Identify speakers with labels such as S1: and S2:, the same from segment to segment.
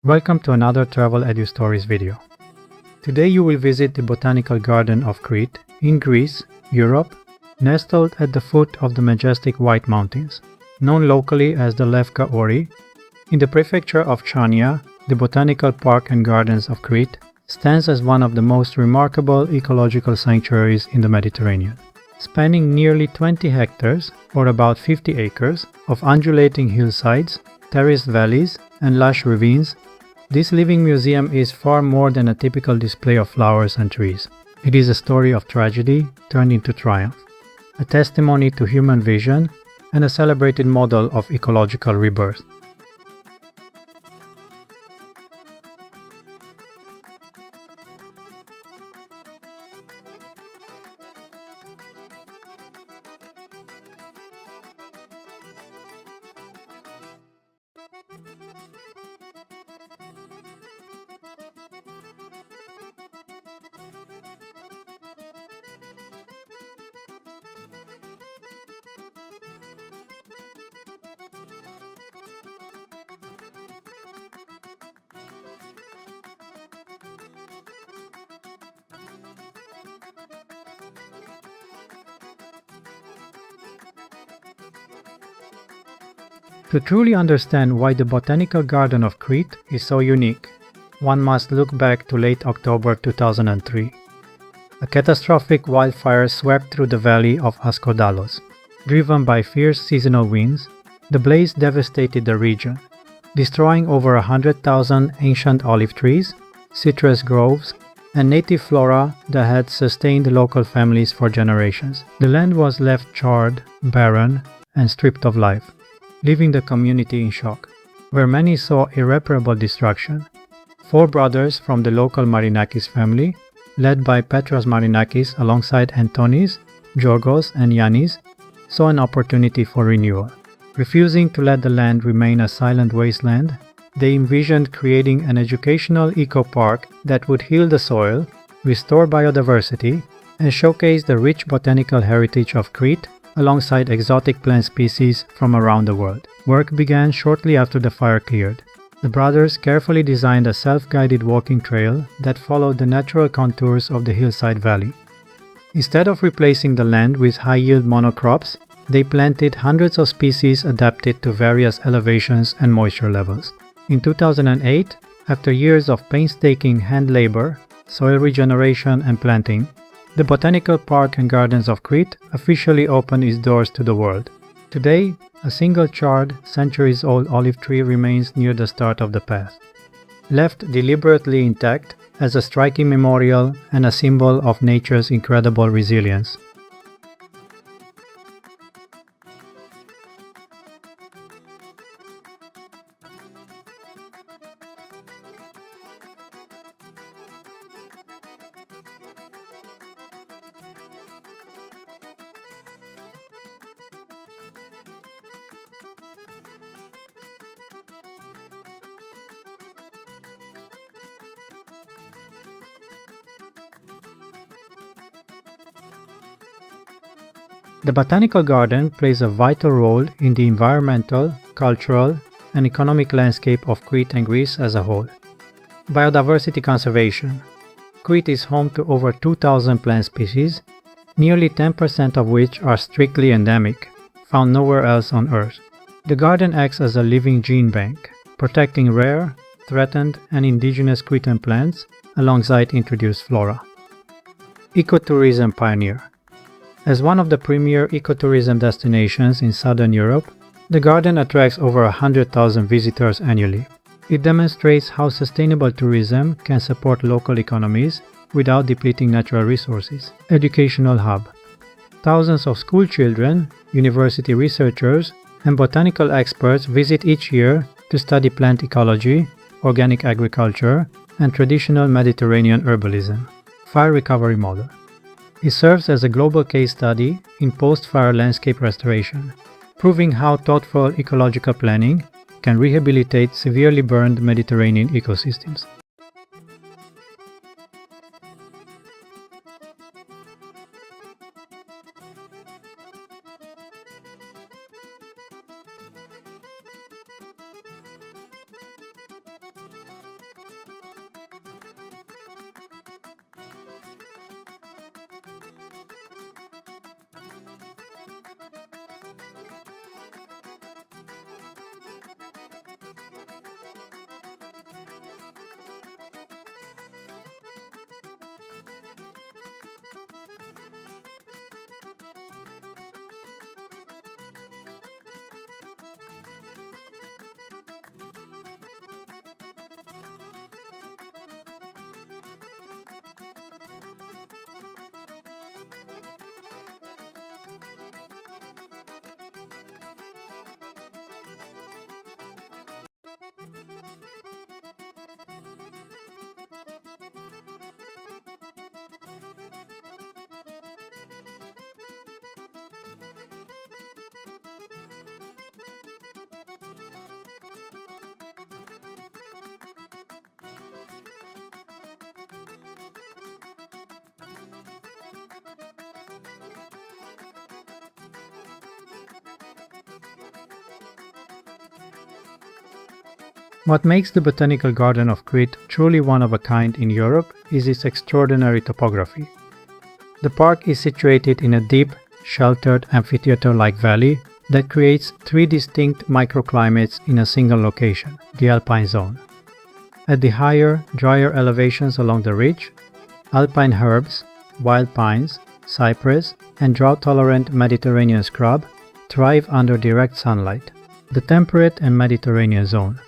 S1: Welcome to another Travel Edu Stories video. Today you will visit the Botanical Garden of Crete in Greece, Europe, nestled at the foot of the majestic White Mountains. Known locally as the Lefka Ori, in the prefecture of Chania, the Botanical Park and Gardens of Crete stands as one of the most remarkable ecological sanctuaries in the Mediterranean. Spanning nearly 20 hectares, or about 50 acres, of undulating hillsides, terraced valleys, and lush ravines, this living museum is far more than a typical display of flowers and trees. It is a story of tragedy turned into triumph, a testimony to human vision, and a celebrated model of ecological rebirth. To truly understand why the Botanical Garden of Crete is so unique, one must look back to late October 2003. A catastrophic wildfire swept through the valley of Askodalos. Driven by fierce seasonal winds, the blaze devastated the region, destroying over 100,000 ancient olive trees, citrus groves, and native flora that had sustained local families for generations. The land was left charred, barren, and stripped of life, leaving the community in shock, where many saw irreparable destruction. Four brothers from the local Marinakis family, led by Petros Marinakis alongside Antonis, Georgos, and Yannis, saw an opportunity for renewal. Refusing to let the land remain a silent wasteland, they envisioned creating an educational eco-park that would heal the soil, restore biodiversity, and showcase the rich botanical heritage of Crete alongside exotic plant species from around the world. Work began shortly after the fire cleared. The brothers carefully designed a self-guided walking trail that followed the natural contours of the hillside valley. Instead of replacing the land with high-yield monocrops, they planted hundreds of species adapted to various elevations and moisture levels. In 2008, after years of painstaking hand labor, soil regeneration, and planting, the Botanical Park and Gardens of Crete officially opened its doors to the world. Today, a single charred, centuries-old olive tree remains near the start of the path, left deliberately intact as a striking memorial and a symbol of nature's incredible resilience. The Botanical Garden plays a vital role in the environmental, cultural, and economic landscape of Crete and Greece as a whole. Biodiversity conservation. Crete is home to over 2,000 plant species, nearly 10% of which are strictly endemic, found nowhere else on Earth. The garden acts as a living gene bank, protecting rare, threatened, and indigenous Cretan plants alongside introduced flora. Ecotourism pioneer. As one of the premier ecotourism destinations in southern Europe, the garden attracts over 100,000 visitors annually. It demonstrates how sustainable tourism can support local economies without depleting natural resources. Educational hub. Thousands of school children, university researchers, and botanical experts visit each year to study plant ecology, organic agriculture, and traditional Mediterranean herbalism. Fire recovery model. It serves as a global case study in post-fire landscape restoration, proving how thoughtful ecological planning can rehabilitate severely burned Mediterranean ecosystems. What makes the Botanical Garden of Crete truly one of a kind in Europe is its extraordinary topography. The park is situated in a deep, sheltered amphitheater-like valley that creates three distinct microclimates in a single location, the Alpine zone. At the higher, drier elevations along the ridge, alpine herbs, wild pines, cypress, and drought-tolerant Mediterranean scrub thrive under direct sunlight. The temperate and Mediterranean zone.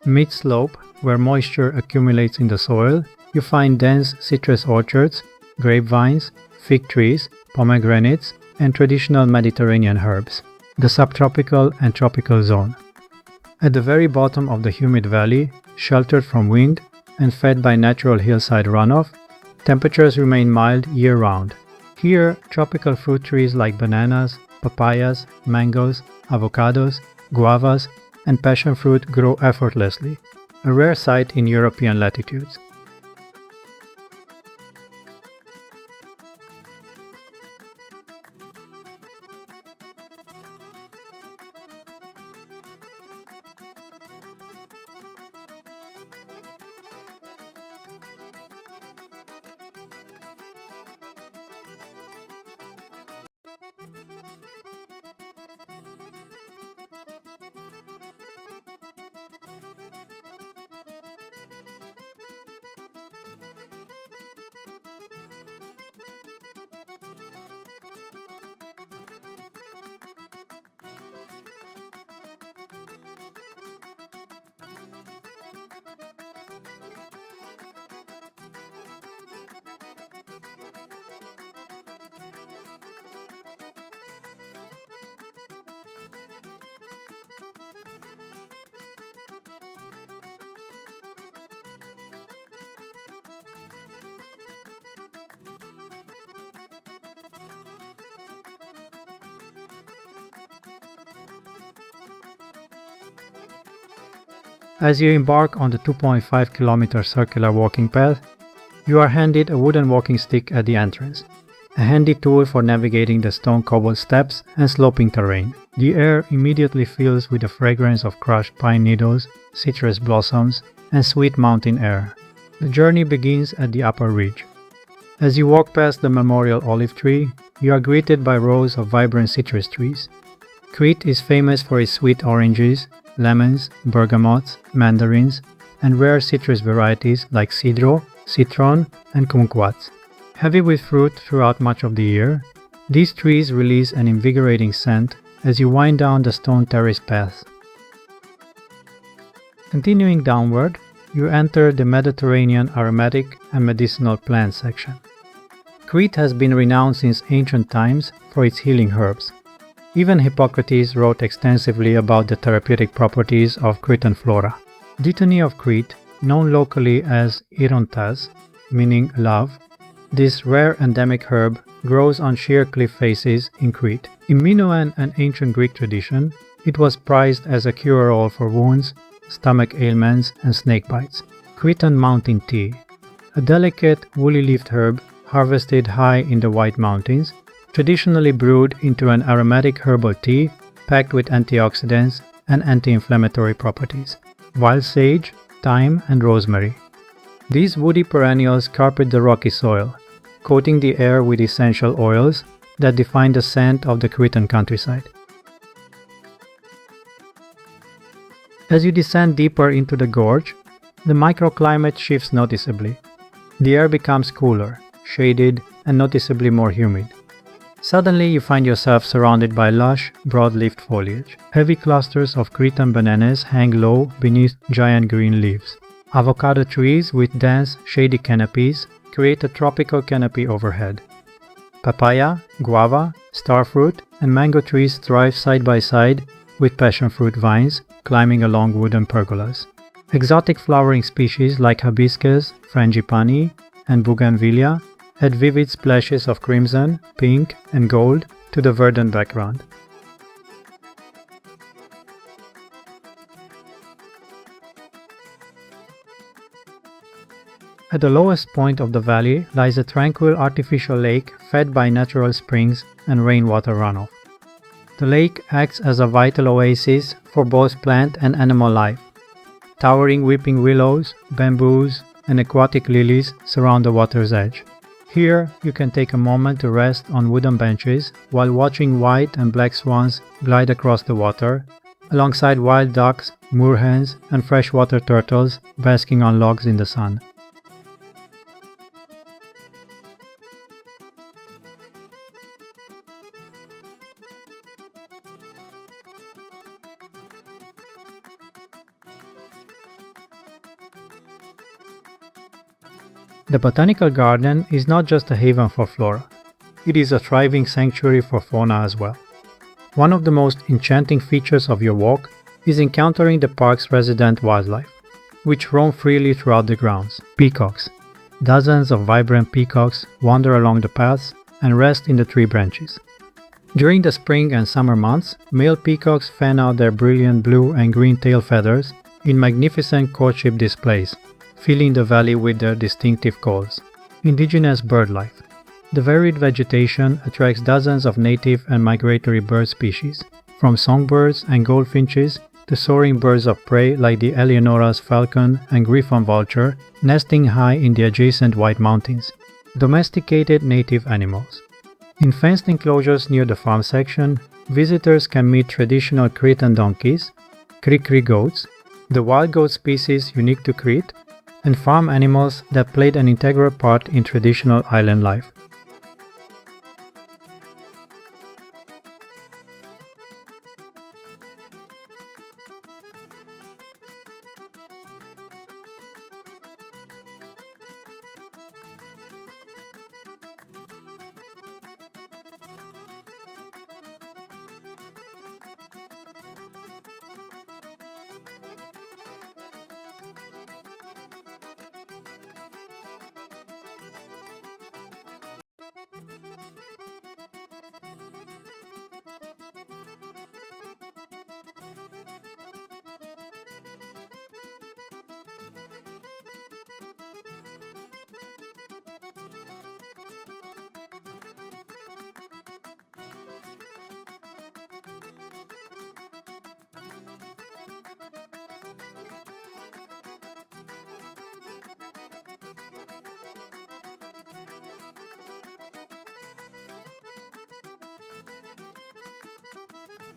S1: Mid-slope, where moisture accumulates in the soil, you find dense citrus orchards, grapevines, fig trees, pomegranates, and traditional Mediterranean herbs. The subtropical and tropical zone. At the very bottom of the humid valley, sheltered from wind and fed by natural hillside runoff, temperatures remain mild year-round. Here, tropical fruit trees like bananas, papayas, mangoes, avocados, guavas, and passion fruit grow effortlessly, a rare sight in European latitudes. As you embark on the 2.5-kilometer circular walking path, you are handed a wooden walking stick at the entrance, a handy tool for navigating the stone cobbled steps and sloping terrain. The air immediately fills with the fragrance of crushed pine needles, citrus blossoms, and sweet mountain air. The journey begins at the upper ridge. As you walk past the memorial olive tree, you are greeted by rows of vibrant citrus trees. Crete is famous for its sweet oranges, lemons, bergamots, mandarins, and rare citrus varieties like cedro, citron, and kumquats. Heavy with fruit throughout much of the year, these trees release an invigorating scent as you wind down the stone terrace paths. Continuing downward, you enter the Mediterranean aromatic and medicinal plant section. Crete has been renowned since ancient times for its healing herbs. Even Hippocrates wrote extensively about the therapeutic properties of Cretan flora. Dittany of Crete, known locally as Irontas, meaning love, this rare endemic herb grows on sheer cliff faces in Crete. In Minoan and ancient Greek tradition, it was prized as a cure-all for wounds, stomach ailments, and snake bites. Cretan mountain tea, a delicate woolly-leafed herb harvested high in the White Mountains, traditionally brewed into an aromatic herbal tea packed with antioxidants and anti-inflammatory properties. Wild sage, thyme, and rosemary. These woody perennials carpet the rocky soil, coating the air with essential oils that define the scent of the Cretan countryside. As you descend deeper into the gorge, the microclimate shifts noticeably. The air becomes cooler, shaded, and noticeably more humid. Suddenly you find yourself surrounded by lush, broad-leafed foliage. Heavy clusters of Cretan bananas hang low beneath giant green leaves. Avocado trees with dense, shady canopies create a tropical canopy overhead. Papaya, guava, starfruit, and mango trees thrive side by side with passion fruit vines climbing along wooden pergolas. Exotic flowering species like hibiscus, frangipani, and bougainvillea add vivid splashes of crimson, pink, and gold to the verdant background. At the lowest point of the valley lies a tranquil artificial lake fed by natural springs and rainwater runoff. The lake acts as a vital oasis for both plant and animal life, Towering weeping willows, bamboos, and aquatic lilies surround the water's edge. Here, you can take a moment to rest on wooden benches while watching white and black swans glide across the water, alongside wild ducks, moorhens, and freshwater turtles basking on logs in the sun. The Botanical Garden is not just a haven for flora, it is a thriving sanctuary for fauna as well. One of the most enchanting features of your walk is encountering the park's resident wildlife, which roam freely throughout the grounds. Peacocks. Dozens of vibrant peacocks wander along the paths and rest in the tree branches. During the spring and summer months, male peacocks fan out their brilliant blue and green tail feathers in magnificent courtship displays, filling the valley with their distinctive calls. Indigenous bird life. The varied vegetation attracts dozens of native and migratory bird species, from songbirds and goldfinches to soaring birds of prey like the Eleonora's falcon and griffon vulture nesting high in the adjacent White Mountains. Domesticated native animals. In fenced enclosures near the farm section, visitors can meet traditional Cretan donkeys, Crete goats, the wild goat species unique to Crete, and farm animals that played an integral part in traditional island life.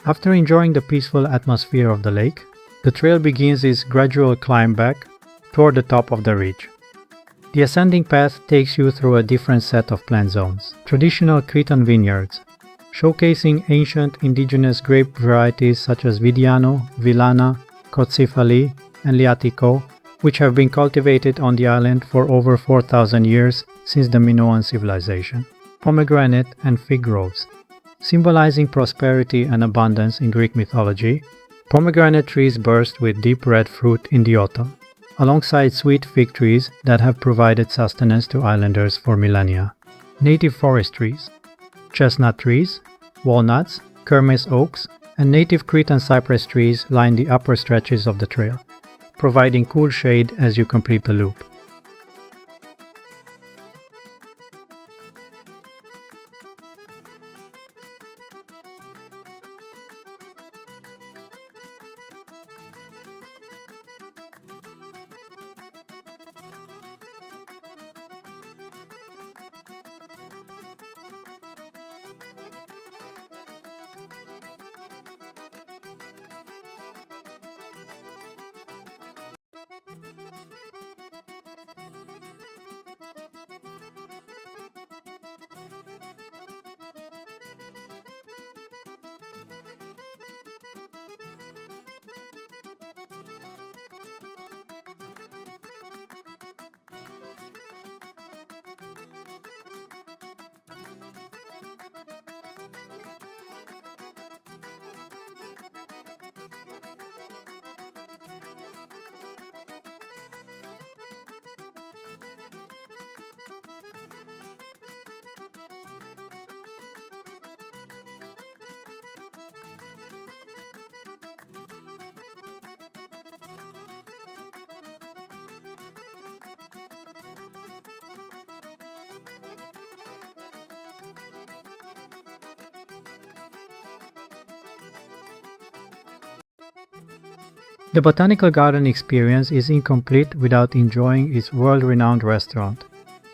S1: After enjoying the peaceful atmosphere of the lake, the trail begins its gradual climb back toward the top of the ridge. The ascending path takes you through a different set of plant zones. Traditional Cretan vineyards, showcasing ancient indigenous grape varieties such as Vidiano, Villana, Cotsifali, and Liatico, which have been cultivated on the island for over 4,000 years since the Minoan civilization. Pomegranate and fig groves. Symbolizing prosperity and abundance in Greek mythology, pomegranate trees burst with deep red fruit in the autumn, alongside sweet fig trees that have provided sustenance to islanders for millennia. Native forest trees, chestnut trees, walnuts, kermes oaks, and native Cretan cypress trees line the upper stretches of the trail, providing cool shade as you complete the loop. The Botanical Garden experience is incomplete without enjoying its world-renowned restaurant,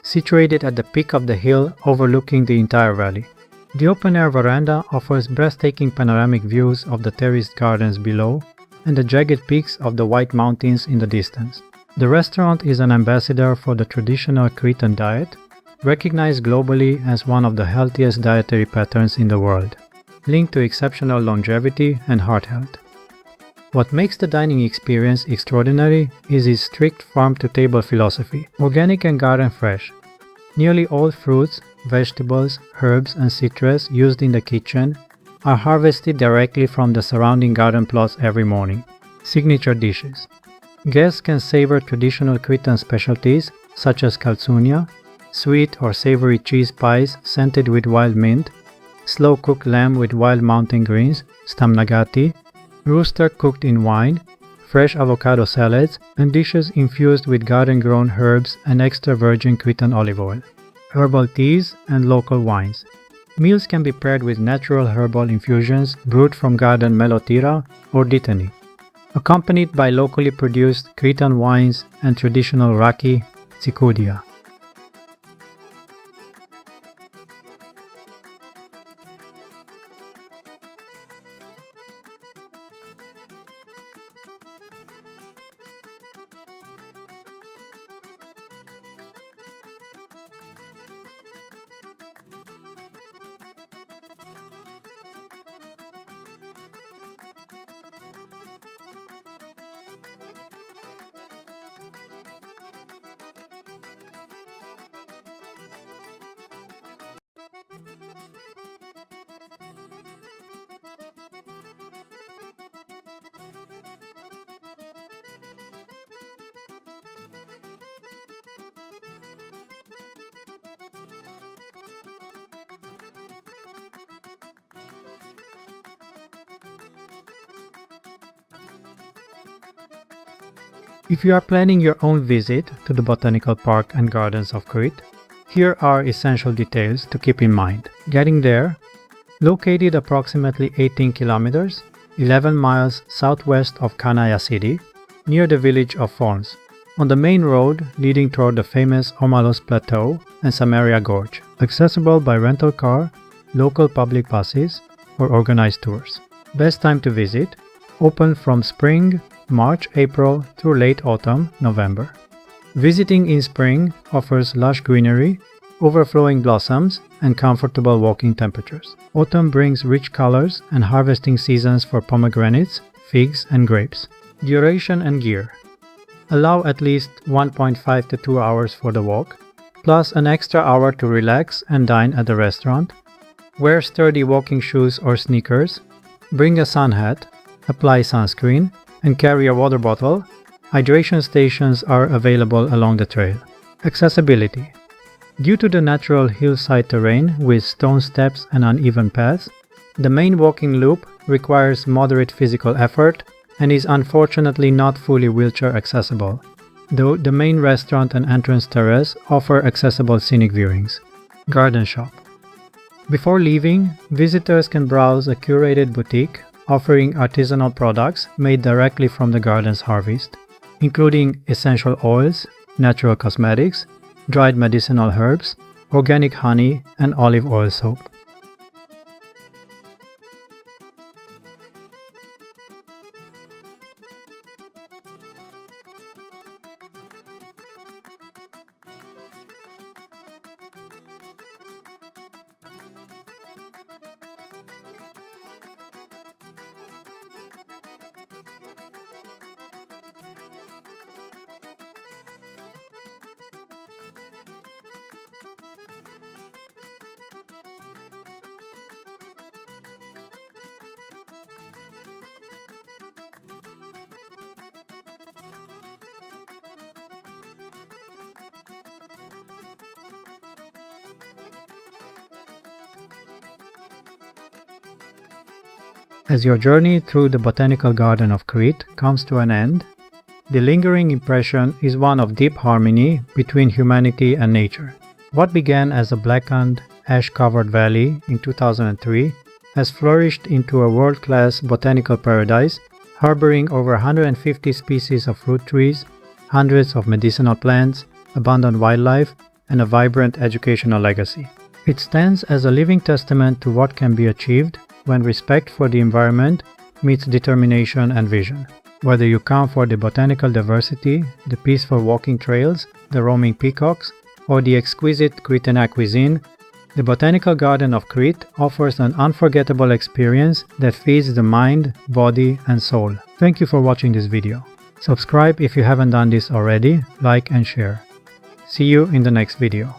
S1: situated at the peak of the hill overlooking the entire valley. The open-air veranda offers breathtaking panoramic views of the terraced gardens below and the jagged peaks of the White Mountains in the distance. The restaurant is an ambassador for the traditional Cretan diet, recognized globally as one of the healthiest dietary patterns in the world, linked to exceptional longevity and heart health. What makes the dining experience extraordinary is its strict farm-to-table philosophy, organic and garden fresh. Nearly all fruits, vegetables, herbs, and citrus used in the kitchen are harvested directly from the surrounding garden plots every morning. Signature dishes. Guests can savor traditional Cretan specialties such as kaltsounia, sweet or savory cheese pies scented with wild mint, slow-cooked lamb with wild mountain greens, stamnagati, rooster cooked in wine, fresh avocado salads, and dishes infused with garden-grown herbs and extra virgin Cretan olive oil, herbal teas, and local wines. Meals can be paired with natural herbal infusions brewed from garden melotira or dittany, accompanied by locally produced Cretan wines and traditional raki, tsikudia. If you are planning your own visit to the Botanical Park and Gardens of Crete, here are essential details to keep in mind. Getting there, located approximately 18 kilometers, 11 miles southwest of Kanaya City, near the village of Forns, on the main road leading toward the famous Omalos Plateau and Samaria Gorge, accessible by rental car, local public buses, or organized tours. Best time to visit, open from spring, March, April through late autumn, November. Visiting in spring offers lush greenery, overflowing blossoms, and comfortable walking temperatures. Autumn brings rich colors and harvesting seasons for pomegranates, figs, and grapes. Duration and gear. Allow at least 1.5 to 2 hours for the walk, plus an extra hour to relax and dine at the restaurant. Wear sturdy walking shoes or sneakers. Bring a sun hat, apply sunscreen, and carry a water bottle. Hydration stations are available along the trail. Accessibility. Due to the natural hillside terrain with stone steps and uneven paths, the main walking loop requires moderate physical effort and is unfortunately not fully wheelchair accessible, though the main restaurant and entrance terrace offer accessible scenic viewings. Garden shop. Before leaving, visitors can browse a curated boutique offering artisanal products made directly from the garden's harvest, including essential oils, natural cosmetics, dried medicinal herbs, organic honey, and olive oil soap. As your journey through the Botanical Garden of Crete comes to an end, the lingering impression is one of deep harmony between humanity and nature. What began as a blackened, ash-covered valley in 2003 has flourished into a world-class botanical paradise harboring over 150 species of fruit trees, hundreds of medicinal plants, abundant wildlife, and a vibrant educational legacy. It stands as a living testament to what can be achieved when respect for the environment meets determination and vision. Whether you come for the botanical diversity, the peaceful walking trails, the roaming peacocks, or the exquisite Cretan cuisine, the Botanical Garden of Crete offers an unforgettable experience that feeds the mind, body, and soul. Thank you for watching this video. Subscribe if you haven't done this already, like and share. See you in the next video.